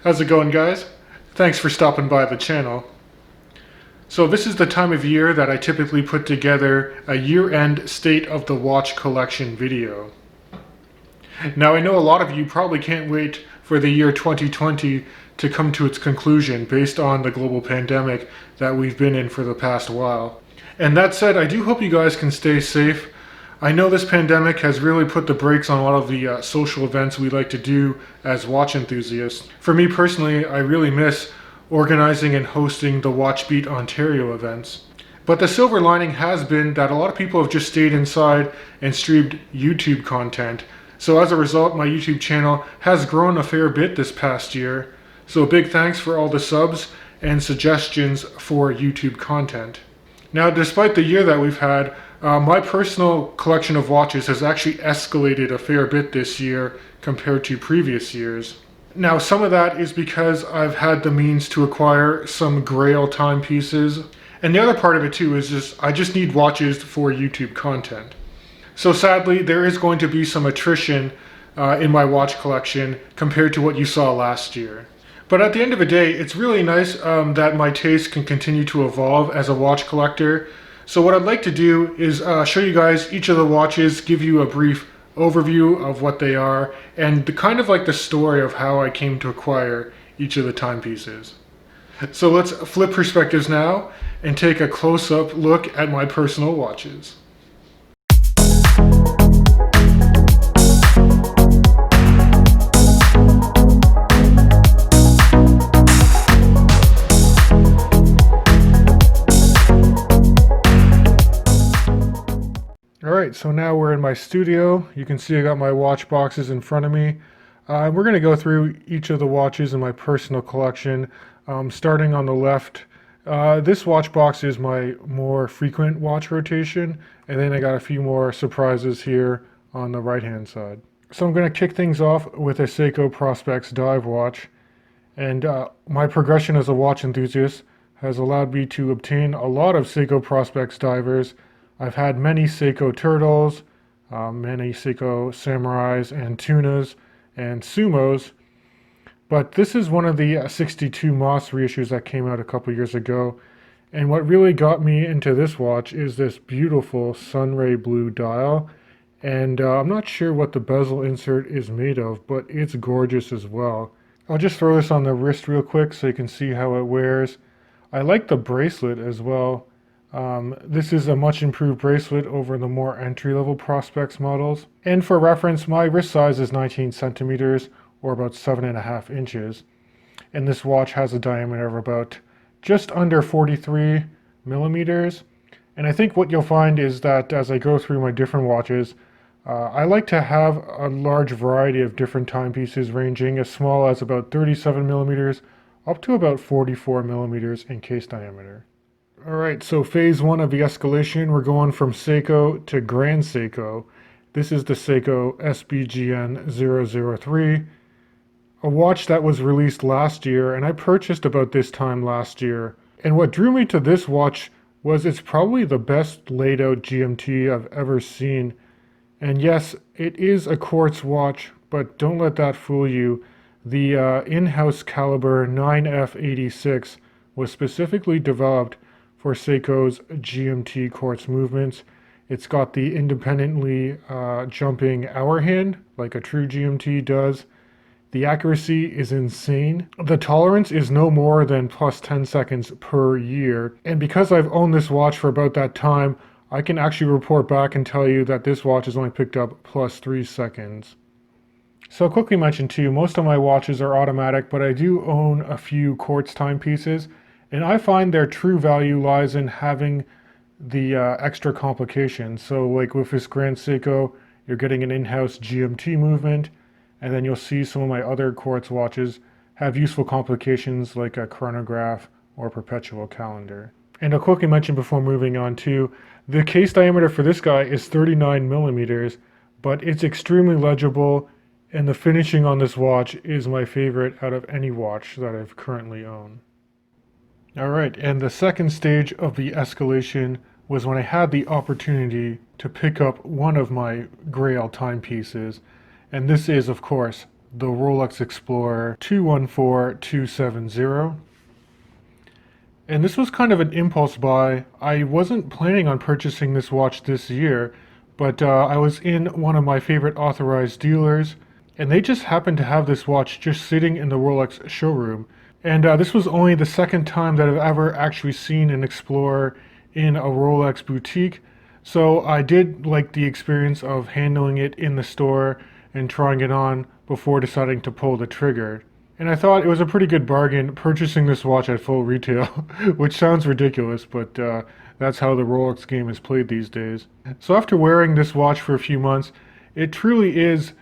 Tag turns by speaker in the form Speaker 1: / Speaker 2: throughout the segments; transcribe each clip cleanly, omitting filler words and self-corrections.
Speaker 1: How's it going, guys? Thanks for stopping by the channel. So this is the time of year that I typically put together a year-end state of the watch collection video. Now I know a lot of you probably can't wait for the year 2020 to come to its conclusion based on the global pandemic that we've been in for the past while. And that said, I do hope you guys can stay safe. I know this pandemic has really put the brakes on a lot of the social events we like to do as watch enthusiasts. For me personally, I really miss organizing and hosting the Watch Beat Ontario events. But the silver lining has been that a lot of people have just stayed inside and streamed YouTube content. So as a result, my YouTube channel has grown a fair bit this past year. So a big thanks for all the subs and suggestions for YouTube content. Now, despite the year that we've had, my personal collection of watches has actually escalated a fair bit this year compared to previous years. Now, some of that is because I've had the means to acquire some Grail timepieces, and the other part of it too is I just need watches for YouTube content. So sadly, there is going to be some attrition in my watch collection compared to what you saw last year. But at the end of the day, it's really nice that my taste can continue to evolve as a watch collector. So what I'd like to do is show you guys each of the watches, give you a brief overview of what they are, and kind of like the story of how I came to acquire each of the timepieces. So let's flip perspectives now and take a close-up look at my personal watches. Alright, so now we're in my studio. You can see I got my watch boxes in front of me. We're going to go through each of the watches in my personal collection, starting on the left. This watch box is my more frequent watch rotation, and then I got a few more surprises here on the right hand side. So I'm going to kick things off with a Seiko Prospex dive watch, and my progression as a watch enthusiast has allowed me to obtain a lot of Seiko Prospex divers. I've had many Seiko Turtles, many Seiko Samurais and Tunas and Sumos, but this is one of the 62 Moss reissues that came out a couple years ago, and what really got me into this watch is this beautiful sunray blue dial, and I'm not sure what the bezel insert is made of, but it's gorgeous as well. I'll just throw this on the wrist real quick so you can see how it wears. I like the bracelet as well. This is a much improved bracelet over the more entry-level Prospex models. And for reference, my wrist size is 19 centimeters or about 7.5 inches. And this watch has a diameter of about just under 43 millimeters. And I think what you'll find is that as I go through my different watches, I like to have a large variety of different timepieces ranging as small as about 37 millimeters up to about 44 millimeters in case diameter. Alright, so phase one of the escalation, we're going from Seiko to Grand Seiko. This is the Seiko SPB053, a watch that was released last year, and I purchased about this time last year. And what drew me to this watch was it's probably the best laid out GMT I've ever seen. And yes, it is a quartz watch, but don't let that fool you. The in-house caliber 9F86 was specifically developed for Seiko's GMT quartz movements. It's got the independently jumping hour hand like a true GMT does. The accuracy is insane. The tolerance is no more than plus 10 seconds per year. And because I've owned this watch for about that time, I can actually report back and tell you that this watch has only picked up plus 3 seconds. So I'll quickly mention too, most of my watches are automatic, but I do own a few quartz timepieces. And I find their true value lies in having the extra complications. So like with this Grand Seiko, you're getting an in-house GMT movement, and then you'll see some of my other quartz watches have useful complications like a chronograph or perpetual calendar. And I'll quickly mention before moving on too, the case diameter for this guy is 39 millimeters, but it's extremely legible, and the finishing on this watch is my favorite out of any watch that I've currently owned. Alright, and the second stage of the escalation was when I had the opportunity to pick up one of my Grail timepieces, and this is, of course, the Rolex Explorer 214270. And this was kind of an impulse buy. I wasn't planning on purchasing this watch this year, but I was in one of my favorite authorized dealers, and they just happened to have this watch just sitting in the Rolex showroom. And this was only the second time that I've ever actually seen an Explorer in a Rolex boutique. So I did like the experience of handling it in the store and trying it on before deciding to pull the trigger. And I thought it was a pretty good bargain purchasing this watch at full retail, which sounds ridiculous, but that's how the Rolex game is played these days. So after wearing this watch for a few months, it truly is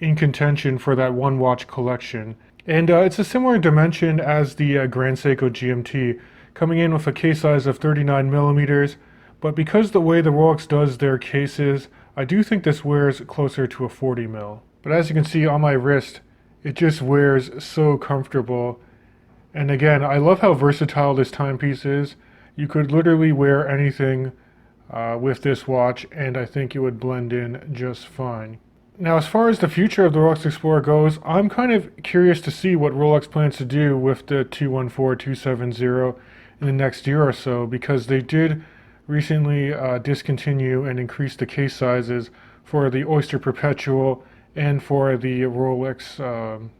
Speaker 1: in contention for that one watch collection. And it's a similar dimension as the Grand Seiko GMT, coming in with a case size of 39 millimeters. But because the way the Rolex does their cases, I do think this wears closer to a 40 mil. But as you can see on my wrist, it just wears so comfortable. And again, I love how versatile this timepiece is. You could literally wear anything with this watch, and I think it would blend in just fine. Now, as far as the future of the Rolex Explorer goes, I'm kind of curious to see what Rolex plans to do with the 214270 in the next year or so, because they did recently discontinue and increase the case sizes for the Oyster Perpetual and for the Rolex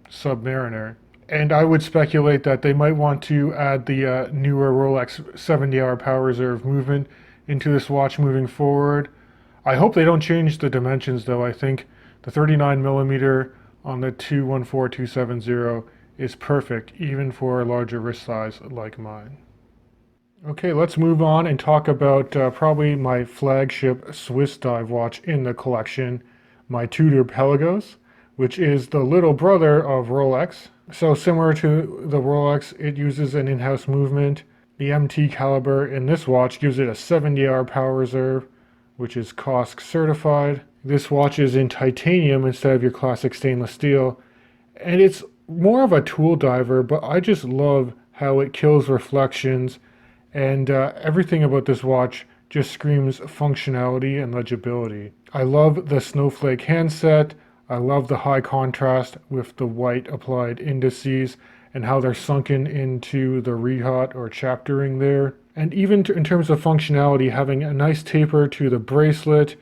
Speaker 1: Submariner. And I would speculate that they might want to add the newer Rolex 70-hour power reserve movement into this watch moving forward. I hope they don't change the dimensions though. I think the 39 millimeter on the 214270 is perfect, even for a larger wrist size like mine. Okay, let's move on and talk about probably my flagship Swiss dive watch in the collection, my Tudor Pelagos, which is the little brother of Rolex. So similar to the Rolex, it uses an in-house movement. The MT caliber in this watch gives it a 70-hour power reserve, which is COSC certified. This watch is in titanium instead of your classic stainless steel, and it's more of a tool diver, but I just love how it kills reflections, and everything about this watch just screams functionality and legibility. I love the snowflake handset. I love the high contrast with the white applied indices and how they're sunken into the rehaut or chaptering there. And even in terms of functionality, having a nice taper to the bracelet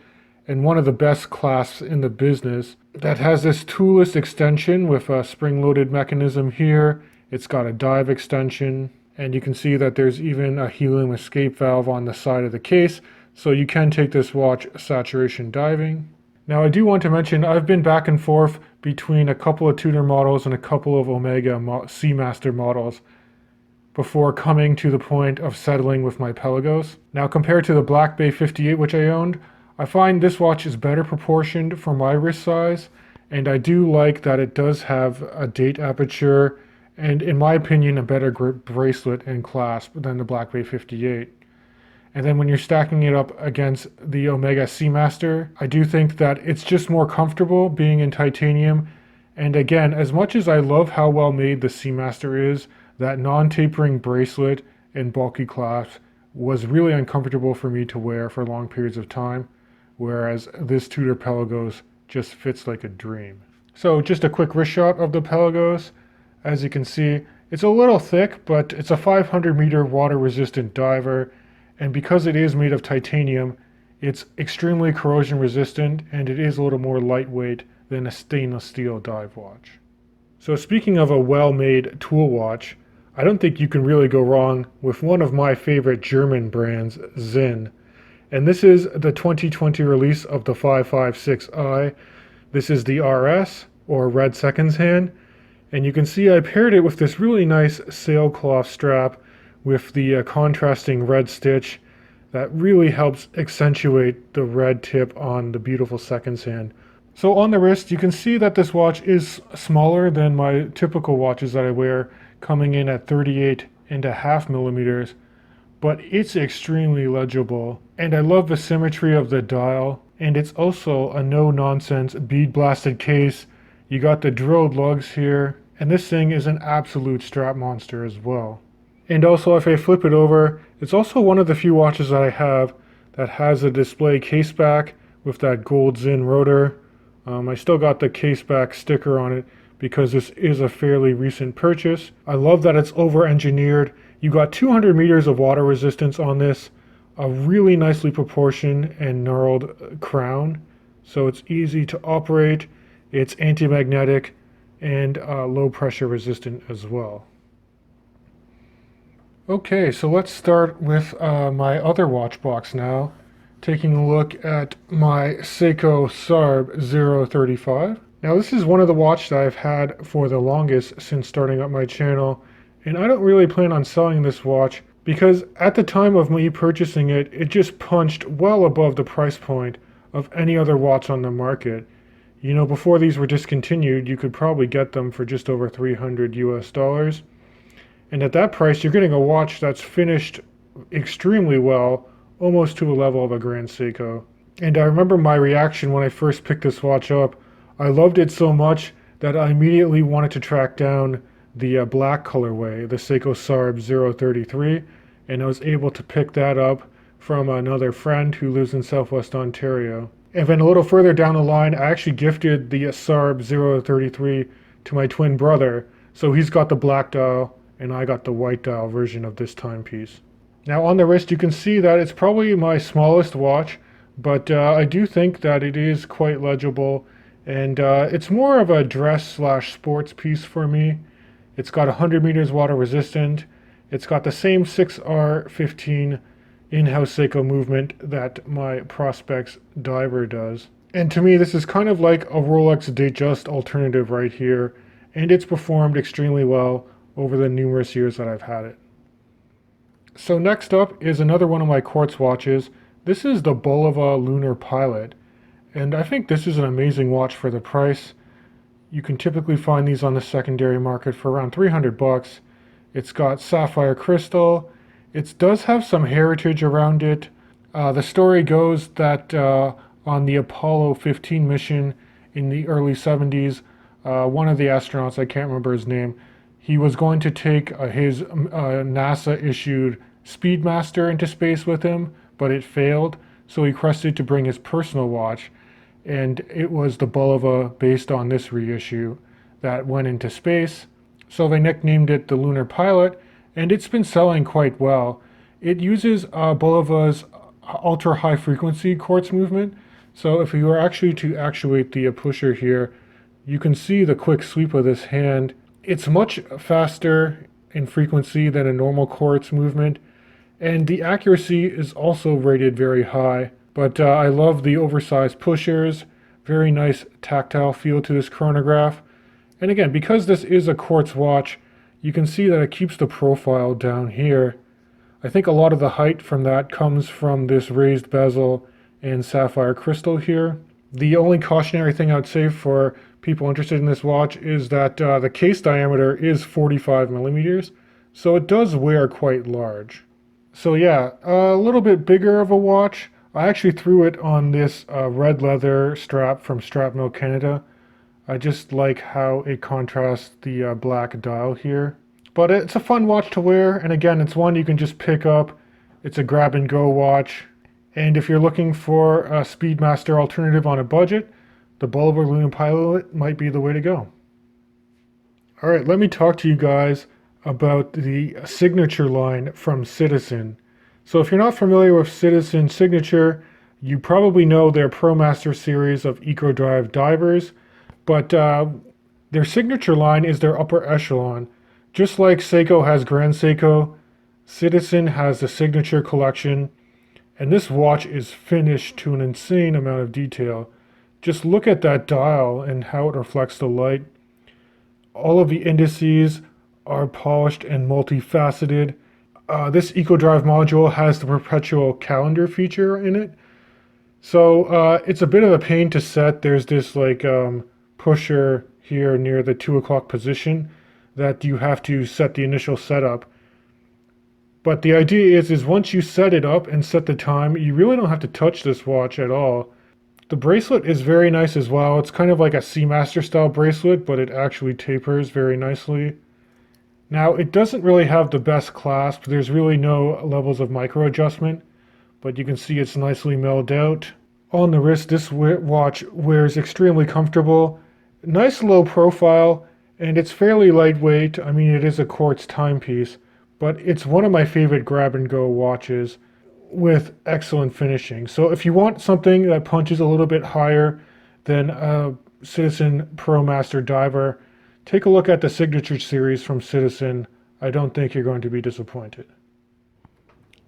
Speaker 1: and one of the best clasps in the business that has this toolless extension with a spring-loaded mechanism here. It's got a dive extension, and you can see that there's even a helium escape valve on the side of the case, so you can take this watch saturation diving. Now I do want to mention I've been back and forth between a couple of Tudor models and a couple of Omega Seamaster models before coming to the point of settling with my Pelagos. Now compared to the Black Bay 58 which I owned, I find this watch is better proportioned for my wrist size, and I do like that it does have a date aperture and, in my opinion, a better grip bracelet and clasp than the Black Bay 58. And then when you're stacking it up against the Omega Seamaster, I do think that it's just more comfortable being in titanium. And again, as much as I love how well made the Seamaster is, that non-tapering bracelet and bulky clasp was really uncomfortable for me to wear for long periods of time, whereas this Tudor Pelagos just fits like a dream. So just a quick wrist shot of the Pelagos. As you can see, it's a little thick, but it's a 500 meter water resistant diver. And because it is made of titanium, it's extremely corrosion resistant, and it is a little more lightweight than a stainless steel dive watch. So speaking of a well-made tool watch, I don't think you can really go wrong with one of my favorite German brands, Sinn. And this is the 2020 release of the 556i. This is the RS, or Red Seconds Hand. And you can see I paired it with this really nice sailcloth strap with the contrasting red stitch that really helps accentuate the red tip on the beautiful seconds hand. So on the wrist, you can see that this watch is smaller than my typical watches that I wear, coming in at 38.5 millimeters, but it's extremely legible. And I love the symmetry of the dial, and it's also a no-nonsense bead-blasted case. You got the drilled lugs here, and this thing is an absolute strap monster as well. And also, if I flip it over, it's also one of the few watches that I have that has a display case back with that gold Sinn rotor. I still got the case back sticker on it because this is a fairly recent purchase. I love that it's over-engineered. You got 200 meters of water resistance on this, a really nicely proportioned and knurled crown, so it's easy to operate. It's anti-magnetic and low pressure resistant as well. Okay, so let's start with my other watch box now, taking a look at my Seiko SARB035. Now this is one of the watches that I've had for the longest since starting up my channel, and I don't really plan on selling this watch because at the time of me purchasing it, it just punched well above the price point of any other watch on the market. You know, before these were discontinued, you could probably get them for just over $300 US. And at that price, you're getting a watch that's finished extremely well, almost to a level of a Grand Seiko. And I remember my reaction when I first picked this watch up. I loved it so much that I immediately wanted to track down the black colorway, the Seiko SARB033, and I was able to pick that up from another friend who lives in Southwest Ontario. And then a little further down the line, I actually gifted the SARB033 to my twin brother, so he's got the black dial and I got the white dial version of this timepiece. Now on the wrist you can see that it's probably my smallest watch, but I do think that it is quite legible, and it's more of a dress/sports piece for me. It's got 100 meters water resistant. It's got the same 6R15 in-house Seiko movement that my Prospex diver does. And to me this is kind of like a Rolex Datejust alternative right here, and it's performed extremely well over the numerous years that I've had it. So next up is another one of my quartz watches. This is the Bulova Lunar Pilot, and I think this is an amazing watch for the price. You can typically find these on the secondary market for around 300 bucks. It's got sapphire crystal. It does have some heritage around it. The story goes that on the Apollo 15 mission in the early 70s, one of the astronauts, I can't remember his name, he was going to take his NASA-issued Speedmaster into space with him, but it failed, so he requested to bring his personal watch, and it was the Bulova based on this reissue that went into space. So they nicknamed it the Lunar Pilot, and it's been selling quite well. It uses Bulova's ultra-high frequency quartz movement, so if you were actually to actuate the pusher here, you can see the quick sweep of this hand. It's much faster in frequency than a normal quartz movement, and the accuracy is also rated very high. But I love the oversized pushers, very nice tactile feel to this chronograph. And again, because this is a quartz watch, you can see that it keeps the profile down here. I think a lot of the height from that comes from this raised bezel and sapphire crystal here. The only cautionary thing I would say for people interested in this watch is that the case diameter is 45 millimeters, so it does wear quite large. So yeah, a little bit bigger of a watch. I actually threw it on this red leather strap from Strapmill Canada. I just like how it contrasts the black dial here. But it's a fun watch to wear, and again, it's one you can just pick up. It's a grab and go watch. And if you're looking for a Speedmaster alternative on a budget, the Bulova Lunar Pilot might be the way to go. Alright, let me talk to you guys about the signature line from Citizen. So if you're not familiar with Citizen Signature, you probably know their ProMaster series of EcoDrive divers, but their signature line is their upper echelon. Just like Seiko has Grand Seiko, Citizen has the Signature collection, and this watch is finished to an insane amount of detail. Just look at that dial and how it reflects the light. All of the indices are polished and multifaceted. This EcoDrive module has the Perpetual calendar feature in it. So it's a bit of a pain to set. There's this like pusher here near the 2 o'clock position that you have to set the initial setup. But the idea is once you set it up and set the time, you really don't have to touch this watch at all. The bracelet is very nice as well. It's kind of like a Seamaster style bracelet, but it actually tapers very nicely. Now, it doesn't really have the best clasp. There's really no levels of micro adjustment, but you can see it's nicely milled out. On the wrist, this watch wears extremely comfortable. Nice low profile, And it's fairly lightweight. I mean, it is a quartz timepiece, but it's one of my favorite grab-and-go watches with excellent finishing. So if you want something that punches a little bit higher than a Citizen ProMaster Diver, take a look at the Signature series from Citizen. I don't think you're going to be disappointed.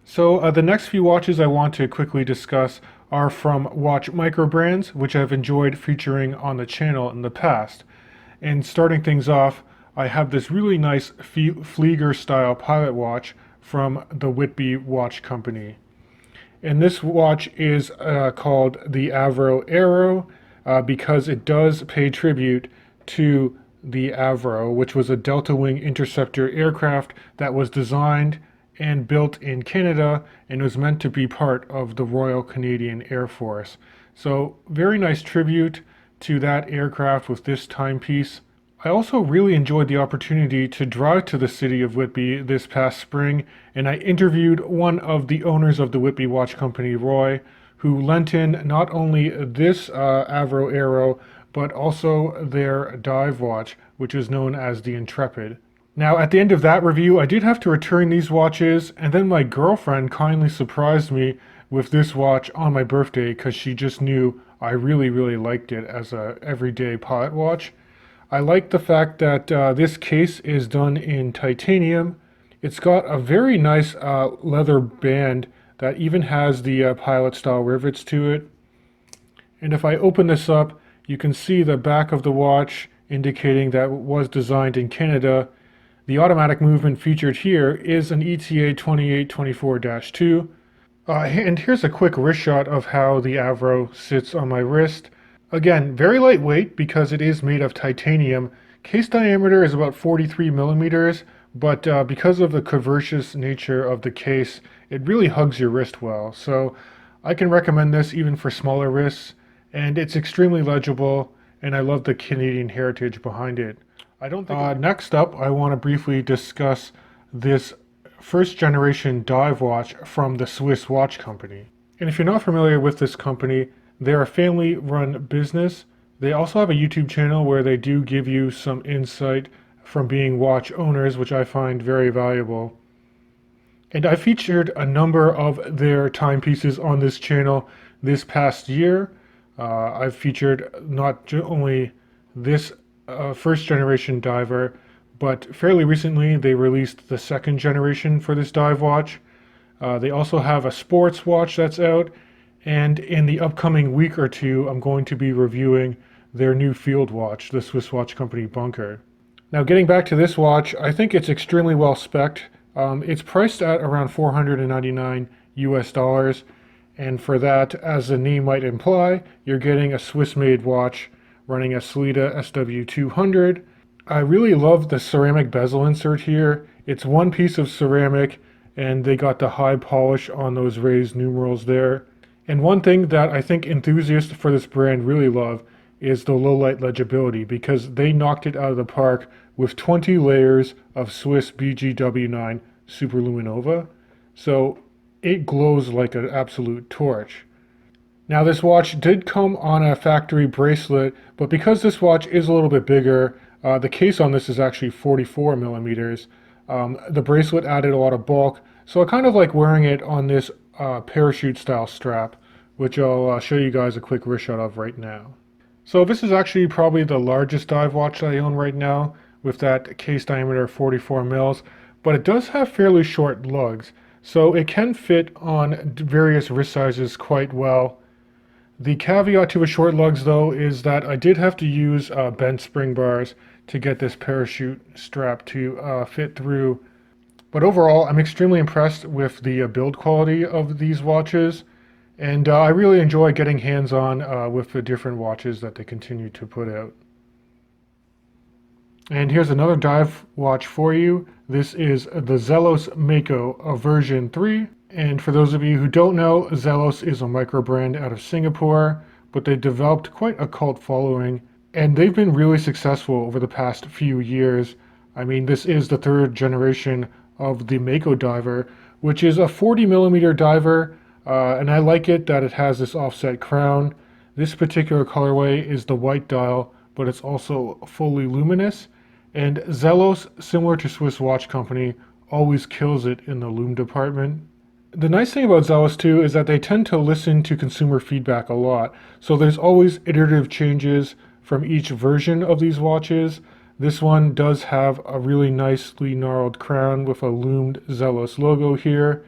Speaker 1: So the next few watches I want to quickly discuss are from watch micro brands, which I've enjoyed featuring on the channel in the past. And starting things off, I have this really nice Flieger style pilot watch from the Whitby watch company. And this watch is called the Avro Aero because it does pay tribute to the Avro, which was a Delta Wing interceptor aircraft that was designed and built in Canada and was meant to be part of the Royal Canadian Air Force. So very nice tribute to that aircraft with this timepiece. I also really enjoyed the opportunity to drive to the city of Whitby this past spring, and I interviewed one of the owners of the Whitby Watch Company, Roy, who lent in not only this Avro Aero, but also their dive watch, which is known as the Intrepid. Now, at the end of that review, I did have to return these watches, and then my girlfriend kindly surprised me with this watch on my birthday because she just knew I really, really liked it as a everyday pilot watch. I like the fact that this case is done in titanium. It's got a very nice leather band that even has the pilot style rivets to it. And if I open this up, you can see the back of the watch indicating that it was designed in Canada. The automatic movement featured here is an ETA 2824-2. And here's a quick wrist shot of how the Avro sits on my wrist. Again, very lightweight because it is made of titanium. Case diameter is about 43 millimeters, but because of the curvaceous nature of the case, it really hugs your wrist well. So I can recommend this even for smaller wrists, and it's extremely legible, and I love the Canadian heritage behind it. Next up, I want to briefly discuss this first generation dive watch from the Swiss watch company. And if you're not familiar with this company, they're a family-run business. They also have a YouTube channel where they do give you some insight from being watch owners, which I find very valuable. And I featured a number of their timepieces on this channel this past year. I've featured not only this first generation diver, but fairly recently they released the second generation for this dive watch. They also have a sports watch that's out, and in the upcoming week or two I'm going to be reviewing their new field watch, the Swiss watch company Bunker. Now getting back to this watch, I think it's extremely well spec'd. It's priced at around $499 US, and for that, as the name might imply, you're getting a Swiss-made watch running a Sellita SW200. I really love the ceramic bezel insert here. It's one piece of ceramic, and they got the high polish on those raised numerals there. And one thing that I think enthusiasts for this brand really love is the low light legibility, because they knocked it out of the park with 20 layers of Swiss BGW9 Superluminova. So it glows like an absolute torch. Now this watch did come on a factory bracelet, but because this watch is a little bit bigger, the case on this is actually 44 millimeters. The bracelet added a lot of bulk, so I kind of like wearing it on this parachute style strap, which I'll show you guys a quick wrist shot of right now. So this is actually probably the largest dive watch that I own right now, with that case diameter of 44 mils, but it does have fairly short lugs, so it can fit on various wrist sizes quite well. The caveat to the short lugs though is that I did have to use bent spring bars to get this parachute strap to fit through. But overall, I'm extremely impressed with the build quality of these watches, and I really enjoy getting hands-on with the different watches that they continue to put out. And here's another dive watch for you. This is the Zelos Mako version 3. And for those of you who don't know, Zelos is a micro brand out of Singapore, but they developed quite a cult following, and they've been really successful over the past few years. I mean, this is the third generation of the Mako diver, which is a 40 millimeter diver, and I like it that it has this offset crown. This particular colorway is the white dial, but it's also fully luminous, And Zelos, similar to Swiss Watch Company, always kills it in the Lume department. The nice thing about Zelos too is that they tend to listen to consumer feedback a lot. So there's always iterative changes from each version of these watches. This one does have a really nicely gnarled crown with a loomed Zelos logo here.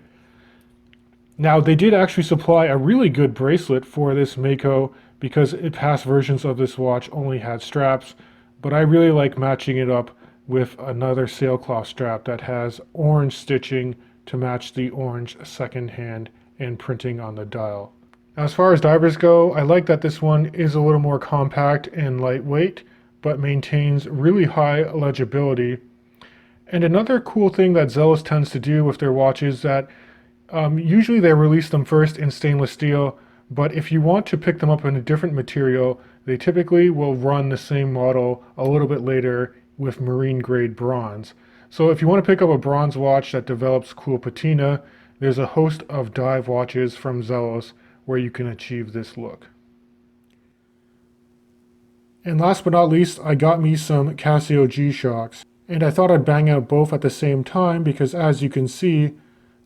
Speaker 1: Now they did actually supply a really good bracelet for this Mako because past versions of this watch only had straps, but I really like matching it up with another sailcloth strap that has orange stitching to match the orange second hand and printing on the dial. Now, as far as divers go, I like that this one is a little more compact and lightweight, but maintains really high legibility. And another cool thing that Zelos tends to do with their watches that usually they release them first in stainless steel, but if you want to pick them up in a different material, they typically will run the same model a little bit later with marine grade bronze. So if you want to pick up a bronze watch that develops cool patina, there's a host of dive watches from Zelos where you can achieve this look. And last but not least, I got me some Casio G-Shocks. And I thought I'd bang out both at the same time because, as you can see,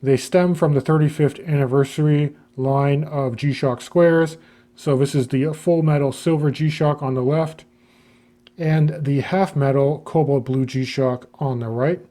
Speaker 1: they stem from the 35th anniversary line of G-Shock squares. So this is the full metal silver G-Shock on the left and the half metal cobalt blue G-Shock on the right.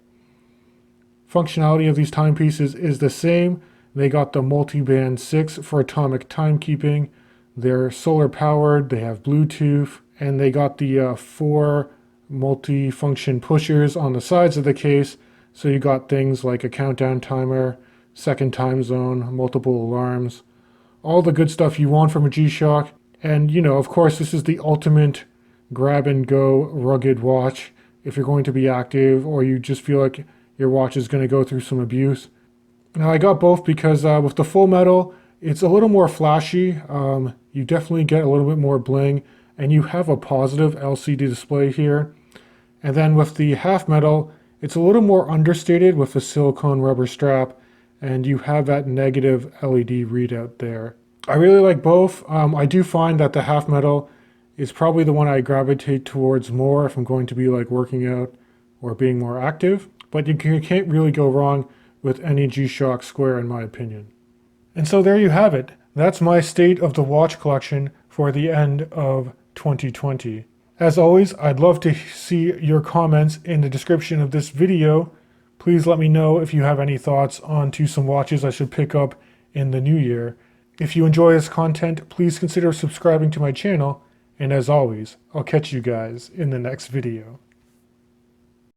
Speaker 1: Functionality of these timepieces is the same. They got the multi-band 6 for atomic timekeeping. They're solar powered, they have Bluetooth, and they got the 4 multi-function pushers on the sides of the case. So you got things like a countdown timer, second time zone, multiple alarms, all the good stuff you want from a G-Shock. And you know, of course, this is the ultimate grab and go rugged watch if you're going to be active or you just feel like your watch is going to go through some abuse. Now I got both because with the full metal, it's a little more flashy. You definitely get a little bit more bling and you have a positive LCD display here. And then with the half metal, it's a little more understated with the silicone rubber strap and you have that negative LED readout there. I really like both. I do find that the half metal is probably the one I gravitate towards more if I'm going to be like working out or being more active. But you can't really go wrong with any G-Shock square in my opinion. And so there you have it. That's my state of the watch collection for the end of 2020. As always, I'd love to see your comments in the description of this video. Please let me know if you have any thoughts on some watches I should pick up in the new year. If you enjoy this content, please consider subscribing to my channel. And as always, I'll catch you guys in the next video.